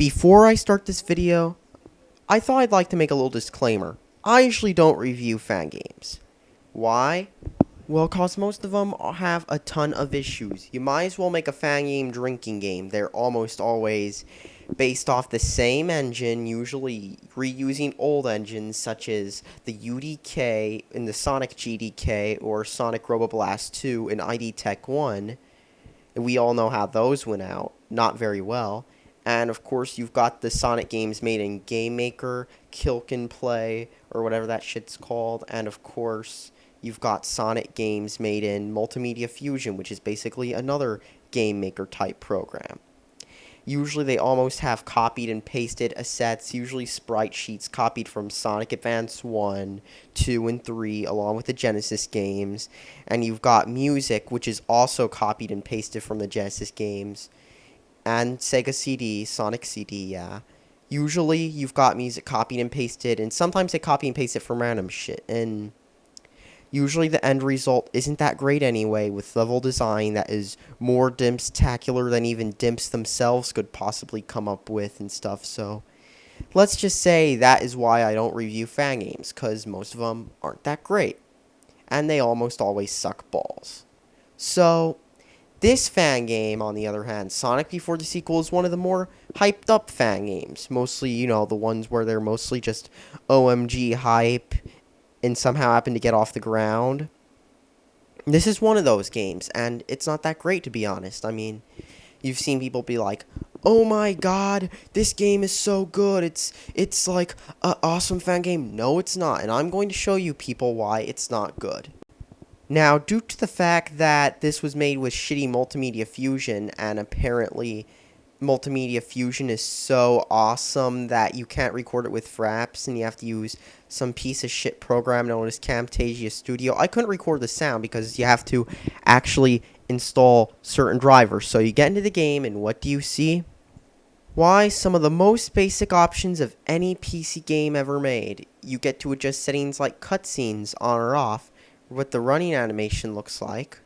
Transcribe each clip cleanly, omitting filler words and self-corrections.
Before I start this video, I thought I'd like to make a little disclaimer. I usually don't review fan games. Why? Well, cause most of them have a ton of issues. You might as well make a fan game drinking game. They're almost always based off the same engine, usually reusing old engines such as the UDK in the Sonic GDK or Sonic Roboblast 2 in ID Tech 1. And we all know how those went out. Not very well. And of course, you've got the Sonic games made in Game Maker, Kill and Play, or whatever that shit's called. And of course, you've got Sonic games made in Multimedia Fusion, which is basically another Game Maker type program. Usually they almost have copied and pasted assets, usually sprite sheets copied from Sonic Advance 1, 2, and 3, along with the Genesis games. And you've got music, which is also copied and pasted from the Genesis games. And Sega CD, Sonic CD, yeah. Usually you've got music copied and pasted, and sometimes they copy and paste it from random shit. And usually the end result isn't that great anyway, with level design that is more dimps-tacular than even dimps themselves could possibly come up with and stuff. So let's just say that is why I don't review fan games, because most of them aren't that great. And they almost always suck balls. So this fan game, on the other hand, Sonic Before the Sequel, is one of the more hyped up fan games. Mostly, you know, the ones where they're mostly just OMG hype and somehow happen to get off the ground. This is one of those games, and it's not that great, to be honest. I mean, you've seen people be like, oh my god, this game is so good, it's like an awesome fan game. No, it's not, and I'm going to show you people why it's not good. Now, due to the fact that this was made with shitty Multimedia Fusion, and apparently Multimedia Fusion is so awesome that you can't record it with Fraps, and you have to use some piece of shit program known as Camtasia Studio, I couldn't record the sound because you have to actually install certain drivers. So you get into the game, and what do you see? Why, some of the most basic options of any PC game ever made. You get to adjust settings like cutscenes on or off, what the running animation looks like,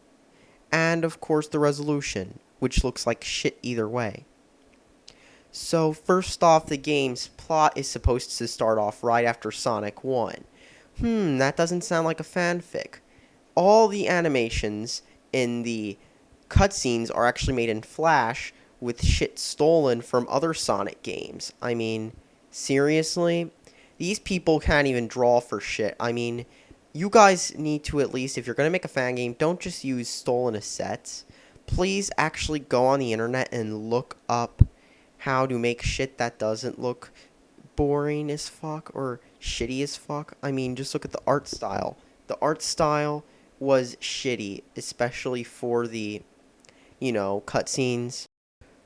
and of course the resolution, which looks like shit either way. So first off, the game's plot is supposed to start off right after Sonic 1. That doesn't sound like a fanfic. All the animations in the cutscenes are actually made in Flash with shit stolen from other Sonic games. I mean, seriously? These people can't even draw for shit. I mean, you guys need to at least, if you're going to make a fan game, don't just use stolen assets. Please actually go on the internet and look up how to make shit that doesn't look boring as fuck or shitty as fuck. I mean, just look at the art style. The art style was shitty, especially for the, you know, cutscenes.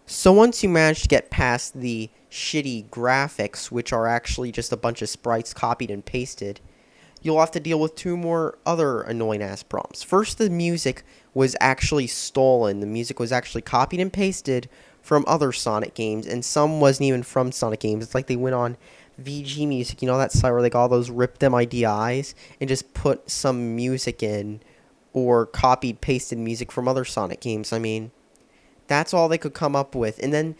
So once you manage to get past the shitty graphics, which are actually just a bunch of sprites copied and pasted, you'll have to deal with two more other annoying-ass problems. First, the music was actually stolen. The music was actually copied and pasted from other Sonic games, and some wasn't even from Sonic games. It's like they went on VG Music, you know that site where they got all those ripped MIDIs, and just put some music in, or copied, pasted music from other Sonic games. I mean, that's all they could come up with. And then,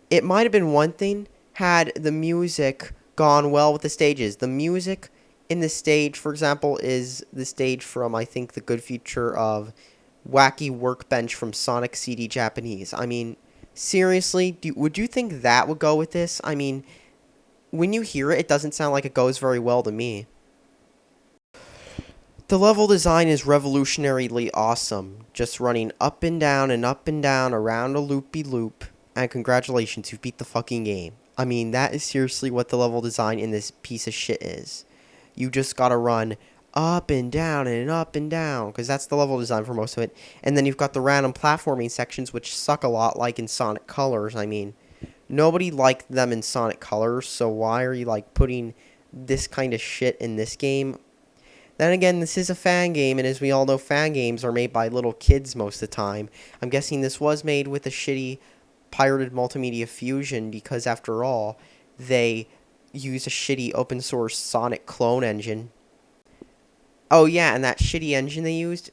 it might have been one thing had the music gone well with the stages. The music in the stage, for example, is the stage from, I think, the good feature of Wacky Workbench from Sonic CD Japanese. I mean, seriously, would you think that would go with this? I mean, when you hear it, it doesn't sound like it goes very well to me. The level design is revolutionarily awesome, just running up and down around a loopy-loop, and congratulations, you've beat the fucking game. I mean, that is seriously what the level design in this piece of shit is. You just gotta run up and down, because that's the level design for most of it. And then you've got the random platforming sections, which suck a lot, like in Sonic Colors. I mean, nobody liked them in Sonic Colors, so why are you, like, putting this kind of shit in this game? Then again, this is a fan game, and as we all know, fan games are made by little kids most of the time. I'm guessing this was made with a shitty pirated Multimedia Fusion, because after all, they use a shitty open source Sonic clone engine. Oh yeah, and that shitty engine they used,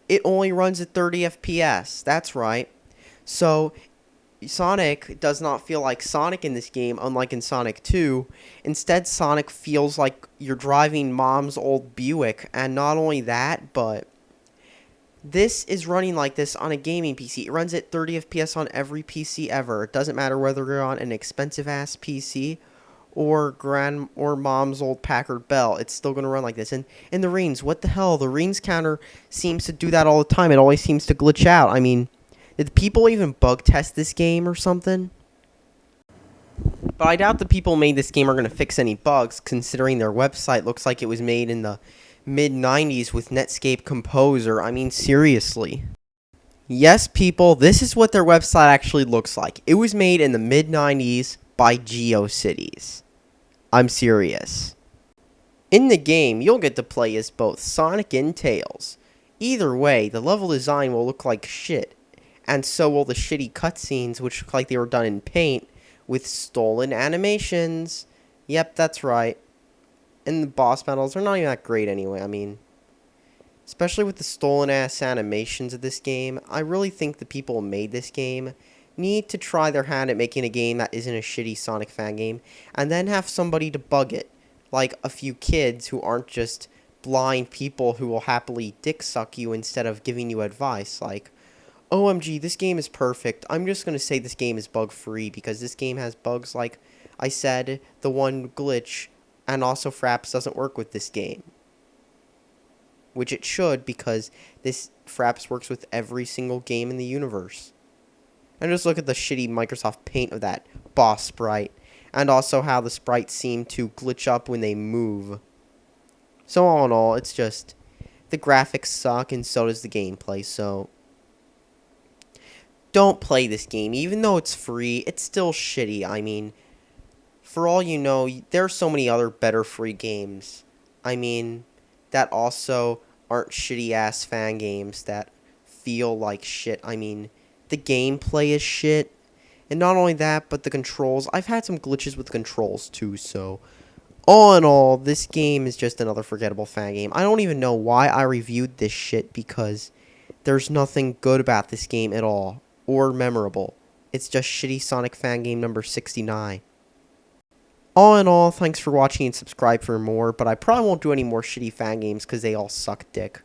it only runs at 30 FPS. That's right. So Sonic does not feel like Sonic in this game, unlike in Sonic 2. Instead, Sonic feels like you're driving mom's old Buick, and not only that, but this is running like this on a gaming PC. It runs at 30 FPS on every PC ever. It doesn't matter whether you're on an expensive-ass PC or mom's old Packard Bell. It's still going to run like this. And the rings, what the hell? The rings counter seems to do that all the time. It always seems to glitch out. I mean, did people even bug test this game or something? But I doubt the people who made this game are going to fix any bugs, considering their website looks like it was made in the mid-90s with Netscape Composer. I mean, seriously. Yes, people, this is what their website actually looks like. It was made in the mid-90s by GeoCities. I'm serious. In the game, you'll get to play as both Sonic and Tails. Either way, the level design will look like shit, and so will the shitty cutscenes, which look like they were done in paint, with stolen animations. Yep, that's right. And the boss battles are not even that great anyway. I mean, especially with the stolen-ass animations of this game, I really think the people who made this game need to try their hand at making a game that isn't a shitty Sonic fan game, and then have somebody to bug it. Like a few kids who aren't just blind people who will happily dick suck you instead of giving you advice. Like, OMG, this game is perfect. I'm just going to say this game is bug-free because this game has bugs like I said, the one glitch, and also Fraps doesn't work with this game. Which it should, because this Fraps works with every single game in the universe. And just look at the shitty Microsoft Paint of that boss sprite. And also how the sprites seem to glitch up when they move. So all in all, it's just, the graphics suck and so does the gameplay, so don't play this game. Even though it's free, it's still shitty. I mean, for all you know, there are so many other better free games. I mean, that also aren't shitty-ass fan games that feel like shit. I mean, the gameplay is shit. And not only that, but the controls. I've had some glitches with the controls too, so all in all, this game is just another forgettable fan game. I don't even know why I reviewed this shit, because there's nothing good about this game at all, or memorable. It's just shitty Sonic fan game number 69. All in all, thanks for watching and subscribe for more, but I probably won't do any more shitty fan games because they all suck dick.